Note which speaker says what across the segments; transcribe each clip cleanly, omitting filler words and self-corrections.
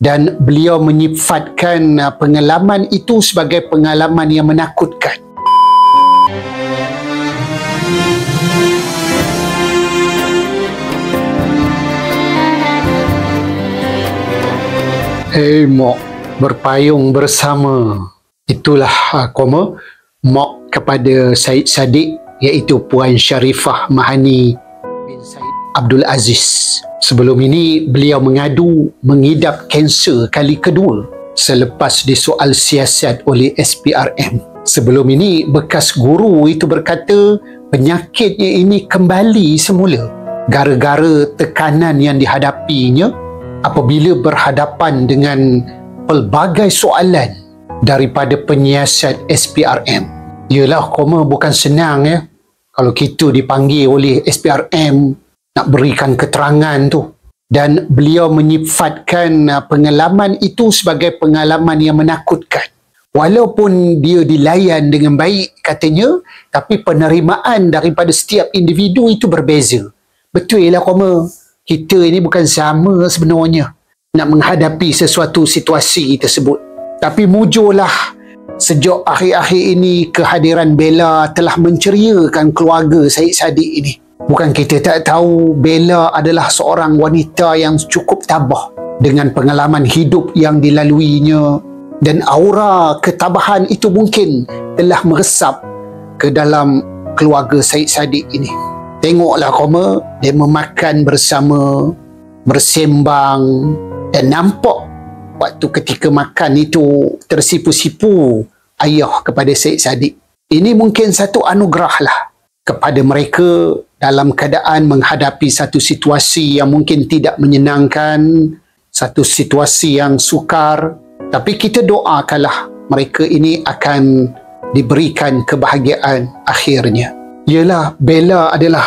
Speaker 1: dan beliau menyifatkan pengalaman itu sebagai pengalaman yang menakutkan. Hei Mok, berpayung bersama. Itulah Mok kepada Syed Saddiq, iaitu Puan Sharifah Mahani bin Syed Abdul Aziz. Sebelum ini beliau mengadu mengidap kanser kali kedua selepas disoal siasat oleh SPRM. Sebelum ini bekas guru itu berkata penyakitnya ini kembali semula gara-gara tekanan yang dihadapinya apabila berhadapan dengan pelbagai soalan daripada penyiasat SPRM. Yalah, bukan senang ya kalau kita dipanggil oleh SPRM nak berikan keterangan tu. Dan beliau menyifatkan pengalaman itu sebagai pengalaman yang menakutkan. Walaupun dia dilayan dengan baik katanya, tapi penerimaan daripada setiap individu itu berbeza. Betul lah kita ini bukan sama sebenarnya nak menghadapi sesuatu situasi tersebut. Tapi mujurlah sejak akhir-akhir ini kehadiran Bella telah menceriakan keluarga Syed Saddiq ini. Bukan kita tak tahu Bella adalah seorang wanita yang cukup tabah dengan pengalaman hidup yang dilaluinya, dan aura ketabahan itu mungkin telah meresap ke dalam keluarga Syed Saddiq ini. Tengoklah dia memakan bersama, bersembang, dan nampak waktu ketika makan itu tersipu-sipu ayah kepada Syed Saddiq. Ini mungkin satu anugerah lah kepada mereka dalam keadaan menghadapi satu situasi yang mungkin tidak menyenangkan, satu situasi yang sukar. Tapi kita doakanlah mereka ini akan diberikan kebahagiaan akhirnya. Yalah, Bella adalah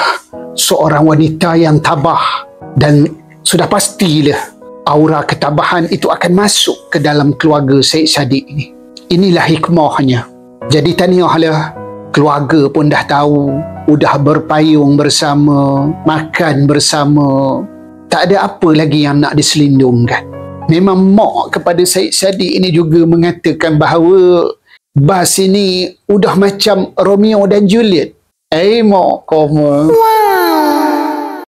Speaker 1: seorang wanita yang tabah dan sudah pastilah aura ketabahan itu akan masuk ke dalam keluarga Syed Saddiq ini. Inilah hikmahnya. Jadi tahniahlah, keluarga pun dah tahu, udah berpayung bersama, makan bersama. Tak ada apa lagi yang nak diselindungkan. Memang Mak kepada Syed Saddiq ini juga mengatakan bahawa Bas ini udah macam Romeo dan Juliet. Mak,
Speaker 2: Wow.